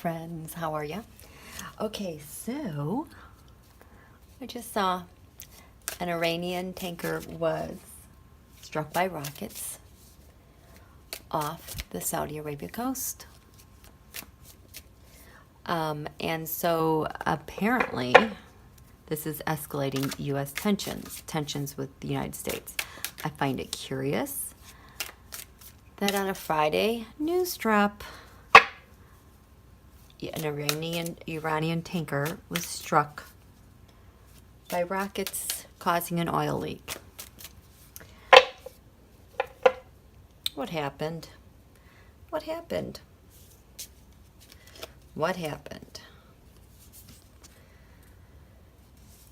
friends. How are you? Okay, so I just saw an Iranian tanker was struck by rockets off the Saudi Arabia coast. And so apparently this is escalating U.S. tensions with the United States. I find it curious that on a Friday news drop, an Iranian tanker was struck by rockets causing an oil leak. What happened? What happened? What happened?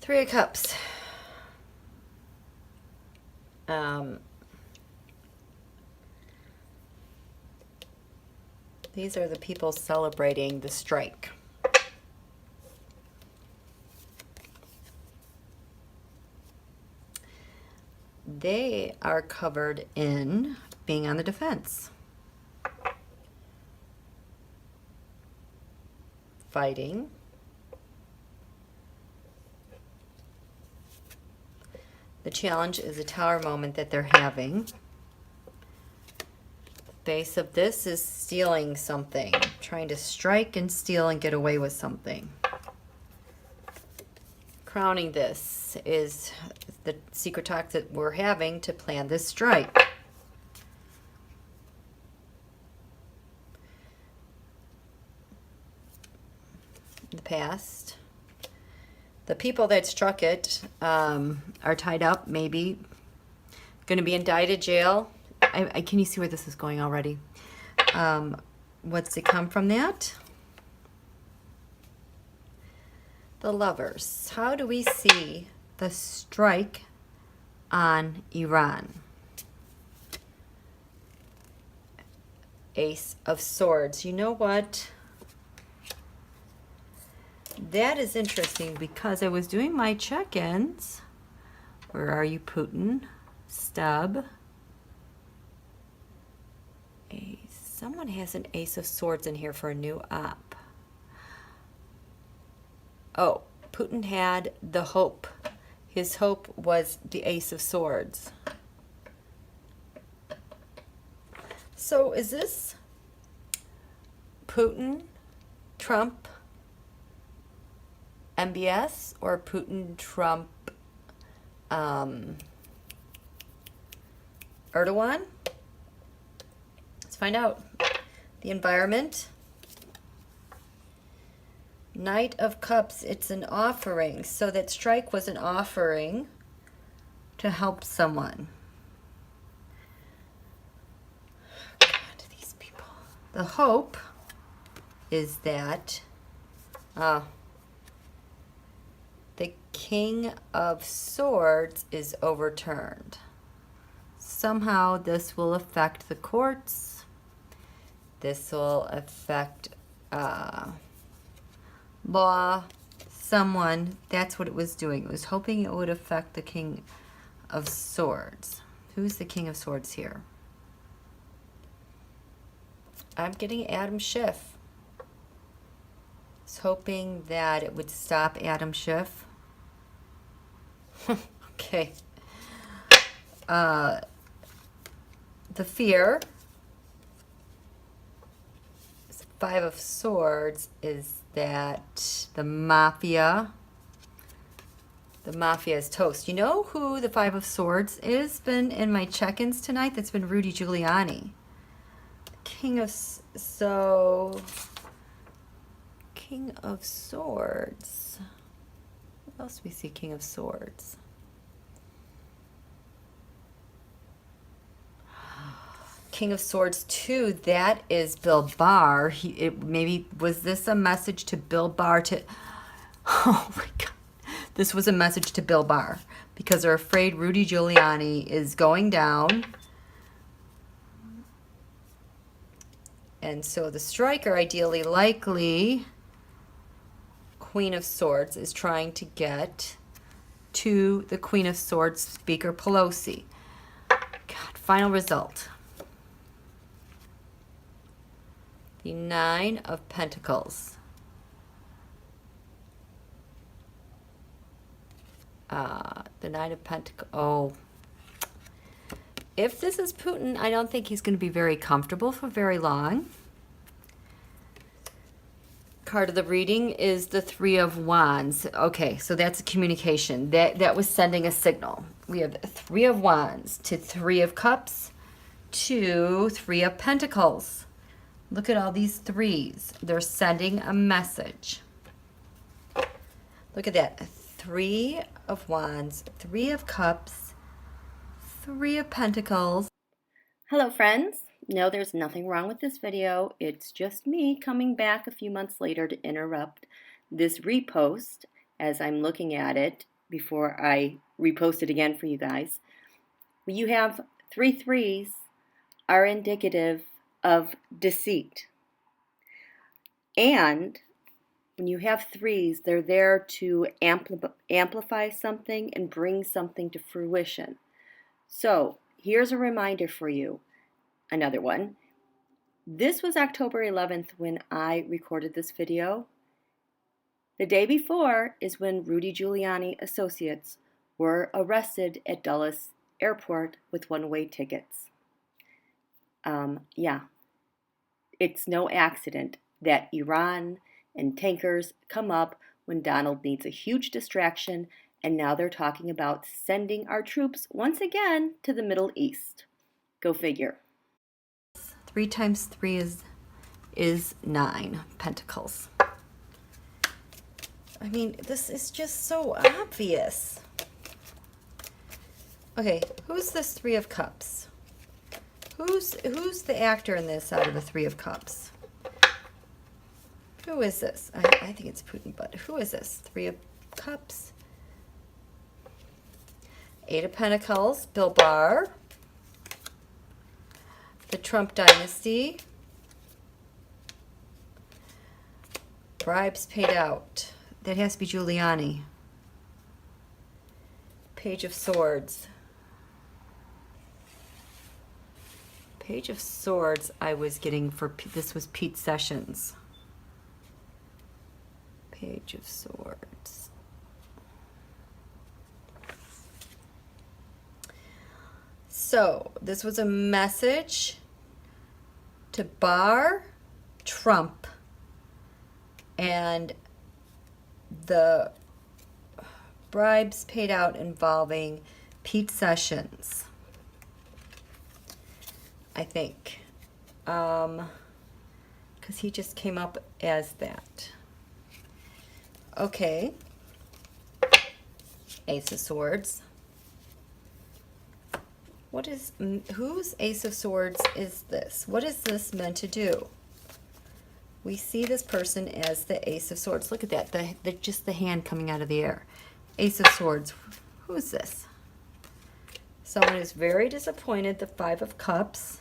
Three of Cups. These are the people celebrating the strike. They are covered in being on the defense, fighting, the challenge is a tower moment that they're having. Base of this is stealing something, trying to strike and steal and get away with something. Crowning this is the secret talk that we're having to plan this strike. In the past, the people that struck it are tied up, maybe going to be indicted, jail. Can you see where this is going already? What's to come from that? The Lovers. How do we see the strike on Iran? Ace of Swords. You know what? That is interesting because I was doing my check-ins. Where are you, Putin? Stub. Someone has an Ace of Swords in here for a new op. Oh, Putin had the hope. His hope was the Ace of Swords. So is this Putin, Trump, MBS, or Putin, Trump, Erdogan? Let's find out. The environment. Knight of Cups, it's an offering. So that strike was an offering to help someone. God, these people. The hope is that the King of Swords is overturned. Somehow this will affect the courts. This will affect law, someone. That's what it was doing. It was hoping it would affect the King of Swords. Who's the King of Swords here? I'm getting Adam Schiff. It's hoping that it would stop Adam Schiff. Okay. The fear. Five of Swords is that the mafia is toast. You know who the Five of Swords is? Been in my check-ins tonight. That's been Rudy Giuliani. King of Swords. What else do we see? King of Swords. King of Swords 2, that is Bill Barr. Maybe was this a message to Bill Barr to... Oh my God. This was a message to Bill Barr because they're afraid Rudy Giuliani is going down. And so the striker, ideally likely, Queen of Swords, is trying to get to the Queen of Swords, Speaker Pelosi. God, final result. The Nine of Pentacles. The Nine of Pentacles. Oh. If this is Putin, I don't think he's going to be very comfortable for very long. Card of the reading is the Three of Wands. Okay, so that's a communication. That was sending a signal. We have Three of Wands to Three of Cups to Three of Pentacles. Look at all these threes. They're sending a message. Look at that. Three of Wands, Three of Cups, Three of Pentacles. Hello friends. No, there's nothing wrong with this video. It's just me coming back a few months later to interrupt this repost as I'm looking at it before I repost it again for you guys. You have three threes are indicative of deceit. And when you have threes, they're there to amplify something and bring something to fruition. So here's a reminder for you. Another one. This was October 11th when I recorded this video. The day before is when Rudy Giuliani associates were arrested at Dulles Airport with one-way tickets. Yeah, it's no accident that Iran and tankers come up when Donald needs a huge distraction, and now they're talking about sending our troops once again to the Middle East. Go figure. 3 times 3 is 9 pentacles. I mean, this is just so obvious. Okay, who's this Three of Cups? Who's the actor in this out of the Three of Cups? Who is this? I think it's Putin, but who is this? Three of Cups. 8 of Pentacles, Bill Barr. The Trump dynasty. Bribes paid out. That has to be Giuliani. Page of Swords. Page of Swords I was getting for, this was Pete Sessions. Page of Swords. So, this was a message to Barr, Trump, and the bribes paid out involving Pete Sessions, I think, because he just came up as that. Okay, Ace of Swords. What is, whose Ace of Swords is this? What is this meant to do? We see this person as the Ace of Swords. Look at that, just the hand coming out of the air. Ace of Swords, who is this? Someone who's very disappointed, the Five of Cups,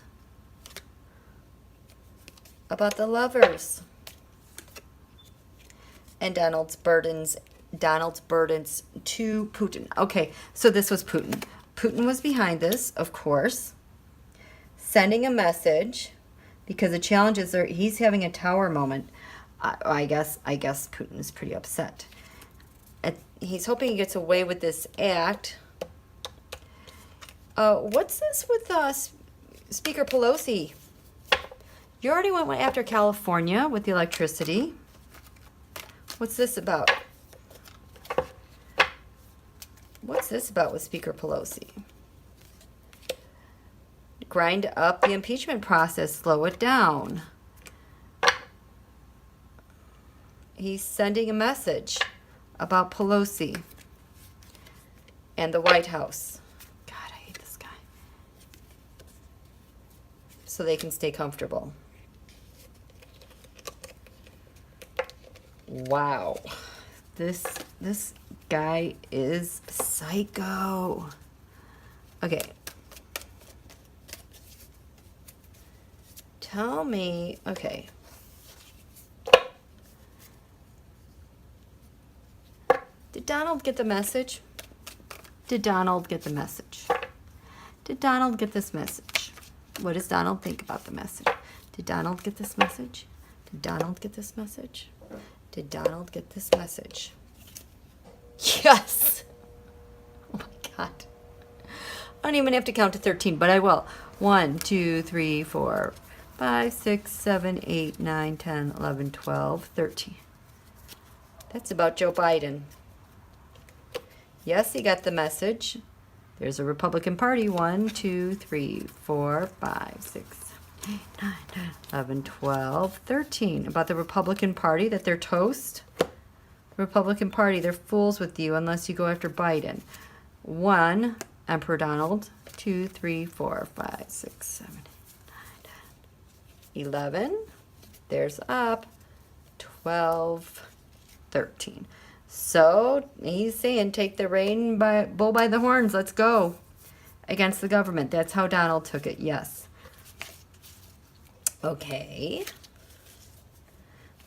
about the lovers. And Donald's burdens to Putin. Okay, so this was Putin. Putin was behind this, of course, sending a message, because the challenges are, he's having a tower moment. I guess Putin is pretty upset. He's hoping he gets away with this act. What's this with Speaker Pelosi? You already went after California with the electricity. What's this about? What's this about with Speaker Pelosi? Grind up the impeachment process, slow it down. He's sending a message about Pelosi and the White House. God, I hate this guy. So they can stay comfortable. Wow. This guy is psycho. Okay. Tell me, okay. Did Donald get the message? Did Donald get the message? Did Donald get this message? What does Donald think about the message? Did Donald get this message? Did Donald get this message? Did Donald get this message? Yes! Oh my God. I don't even have to count to 13, but I will. 1, 2, 3, 4, 5, 6, 7, 8, 9, 10, 11, 12, 13. That's about Joe Biden. Yes, he got the message. There's a Republican Party. 1, 2, 3, 4, 5, 6, 7, 8, 9, 10, 11, 12, 13. About the Republican Party, that they're toast. The Republican Party, they're fools with you unless you go after Biden. 1, Emperor Donald. 2, 3, 4, 5, 6, 7, 8, 9, 10, 11. There's up. 12, 13. So he's saying, take the bull by the horns. Let's go against the government. That's how Donald took it. Yes. Okay.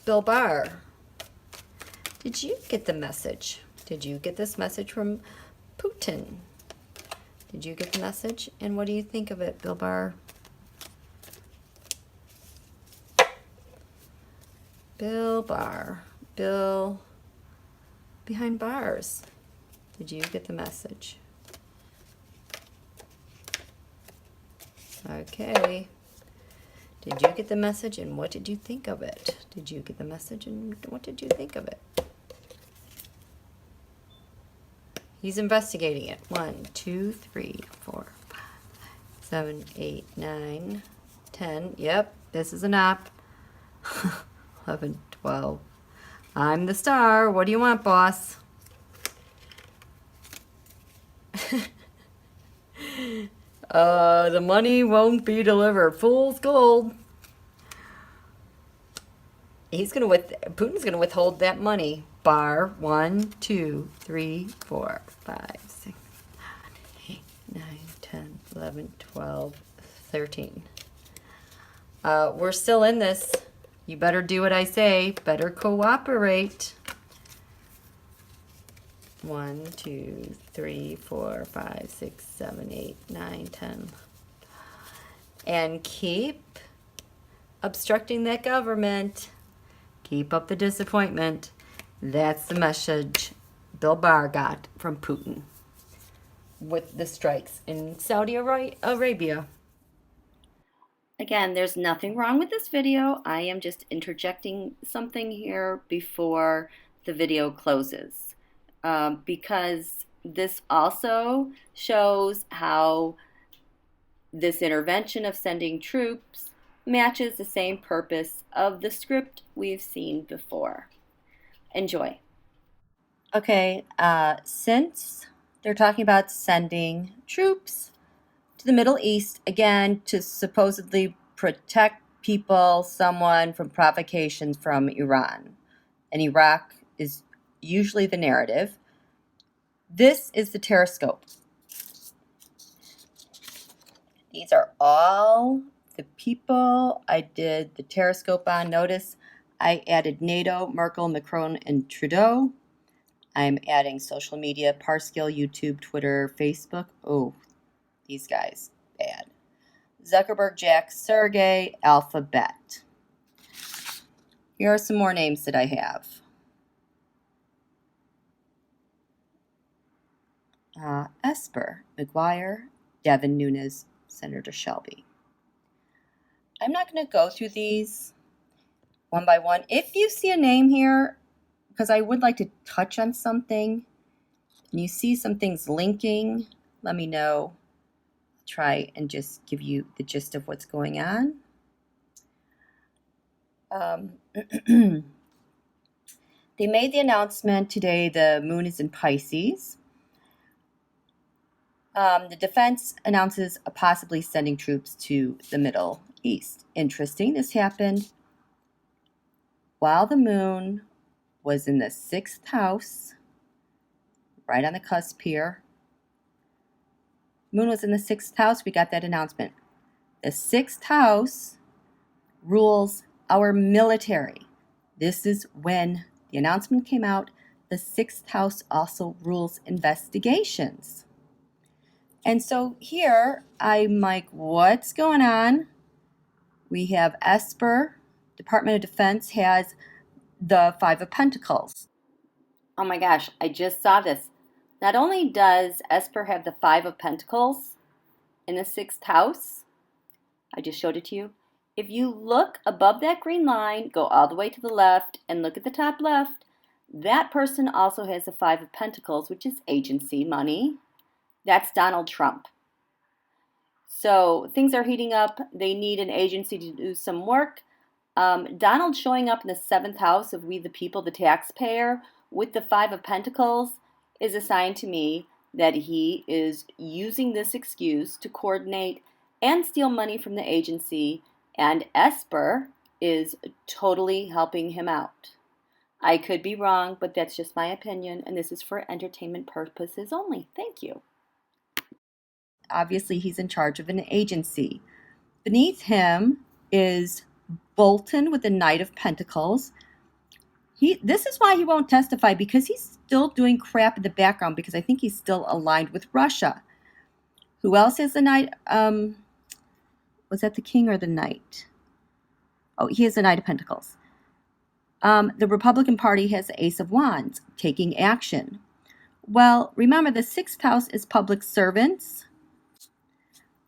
Bill Barr, did you get the message? Did you get this message from Putin? Did you get the message? And what do you think of it, Bill Barr? Bill Barr. Bill behind bars. Did you get the message? Okay. Did you get the message and what did you think of it? Did you get the message and what did you think of it? He's investigating it. 1, 2, 3, 4, 5, 7, 8, 9, 10. Yep, this is an app. 11, 12. I'm the star. What do you want, boss? The money won't be delivered. Fool's gold. Putin's gonna withhold that money. Barr. 1, 2, 3, 4, 5, 6, 7, 8, 9, 10, 11, 12, 13. We're still in this. You better do what I say. Better cooperate. 1, 2, 3, 4, 5, 6, 7, 8, 9, 10. And keep obstructing that government. Keep up the disappointment. That's the message Bill Barr got from Putin with the strikes in Saudi Arabia. Again, there's nothing wrong with this video. I am just interjecting something here before the video closes. Because this also shows how this intervention of sending troops matches the same purpose of the script we've seen before. Enjoy. Okay, since they're talking about sending troops to the Middle East, again, to supposedly protect people, someone from provocations from Iran, and Iraq is usually the narrative. This is the Terrascope. These are all the people I did the Terrascope on. Notice I added NATO, Merkel, Macron, and Trudeau. I'm adding social media, Parscale, YouTube, Twitter, Facebook. Oh, these guys, bad. Zuckerberg, Jack, Sergey, Alphabet. Here are some more names that I have. Esper, McGuire, Devin Nunes, Senator Shelby. I'm not going to go through these one by one. If you see a name here, because I would like to touch on something, and you see some things linking, let me know. Try and just give you the gist of what's going on. They made the announcement today the moon is in Pisces. The defense announces possibly sending troops to the Middle East. Interesting, this happened while the moon was in the 6th house, right on the cusp here. Moon was in the 6th house, we got that announcement. The 6th house rules our military. This is when the announcement came out. The 6th house also rules investigations. And so here I'm like, what's going on? We have Esper, Department of Defense has the Five of Pentacles. Oh my gosh, I just saw this. Not only does Esper have the Five of Pentacles in the sixth house, I just showed it to you. If you look above that green line, go all the way to the left, and look at the top left, that person also has the Five of Pentacles, which is agency money. That's Donald Trump. So things are heating up. They need an agency to do some work. Donald showing up in the seventh house of We the People, the taxpayer, with the Five of Pentacles is a sign to me that he is using this excuse to coordinate and steal money from the agency, and Esper is totally helping him out. I could be wrong, but that's just my opinion, and this is for entertainment purposes only. Thank you. Obviously, he's in charge of an agency. Beneath him is Bolton with the Knight of Pentacles. This is why he won't testify, because he's still doing crap in the background, because I think he's still aligned with Russia. Who else has the Knight? Was that the King or the Knight? Oh, he has the Knight of Pentacles. The Republican Party has the Ace of Wands, taking action. Well, remember, the sixth house is public servants,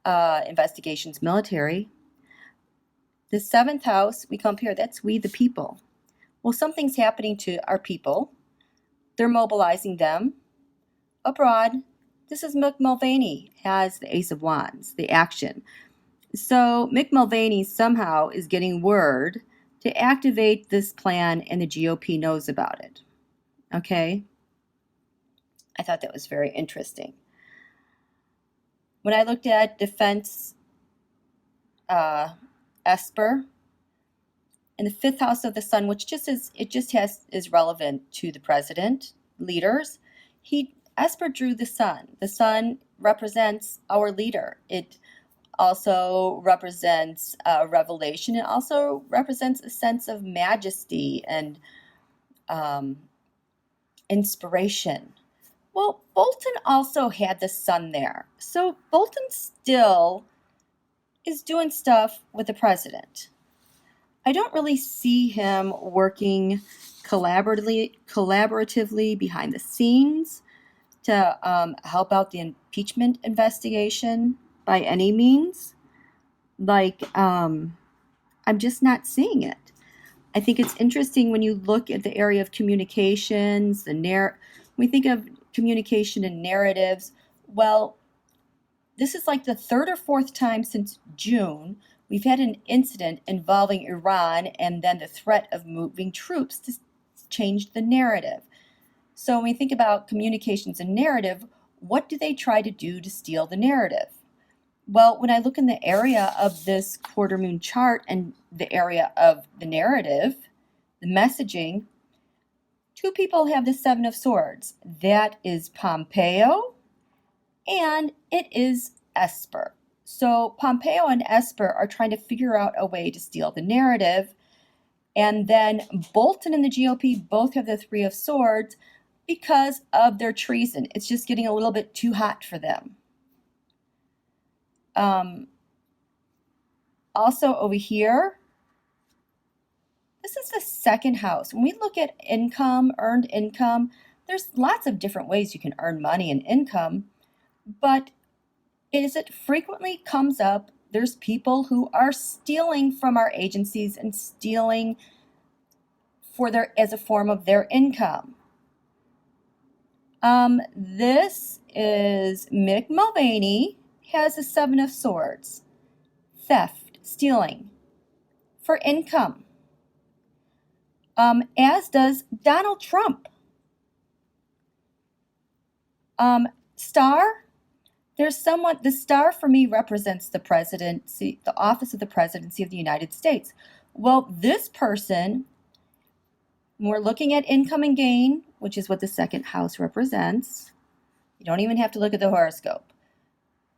investigations, military. The seventh house, we come here, that's We the People. Well, something's happening to our people. They're mobilizing them abroad. This is Mick Mulvaney, has the Ace of Wands, the action. So Mick Mulvaney somehow is getting word to activate this plan, and the GOP knows about it. Okay? I thought that was very interesting. When I looked at defense, Esper, in the fifth house of the sun, which is relevant to the president, leaders, Esper drew the sun. The sun represents our leader. It also represents revelation. It also represents a sense of majesty and inspiration. Well, Bolton also had the sun there. So Bolton still is doing stuff with the president. I don't really see him working collaboratively behind the scenes to help out the impeachment investigation by any means. I'm just not seeing it. I think it's interesting when you look at the area of communications, when we think of communication and narratives, well, this is like the third or fourth time since June we've had an incident involving Iran and then the threat of moving troops to change the narrative. So when we think about communications and narrative, what do they try to do to steal the narrative? Well, when I look in the area of this quarter moon chart and the area of the narrative, the messaging, two people have the Seven of Swords. That is Pompeo and it is Esper. So Pompeo and Esper are trying to figure out a way to steal the narrative. And then Bolton and the GOP both have the Three of Swords because of their treason. It's just getting a little bit too hot for them. Also over here, this is the second house. When we look at income, earned income, there's lots of different ways you can earn money and income, but it frequently comes up, there's people who are stealing from our agencies and stealing as a form of their income. This is Mick Mulvaney, has the Seven of Swords. Theft, stealing, for income. As does Donald Trump. Star, the star for me represents the presidency, the office of the presidency of the United States. Well, this person, when we're looking at income and gain, which is what the second house represents, you don't even have to look at the horoscope.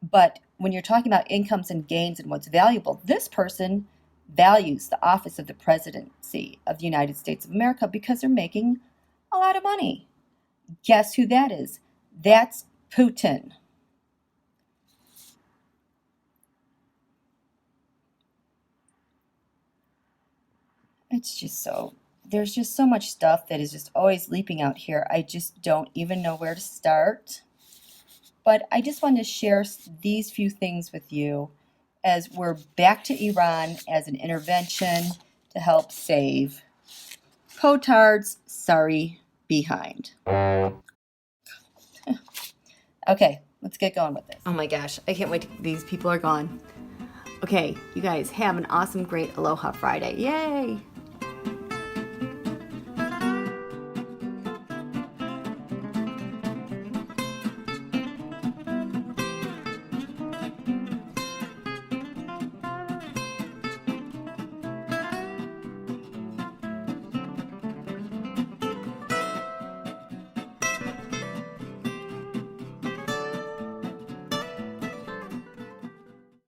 But when you're talking about incomes and gains and what's valuable, this person values the office of the presidency of the United States of America because they're making a lot of money. Guess who that is? That's Putin. It's just so, there's just so much stuff that is just always leaping out here. I just don't even know where to start. But I just wanted to share these few things with you as we're back to Iran as an intervention to help save Cotard's sorry behind. Okay, let's get going with this. Oh my gosh, I can't wait. These people are gone. Okay, you guys have an awesome, great Aloha Friday. Yay!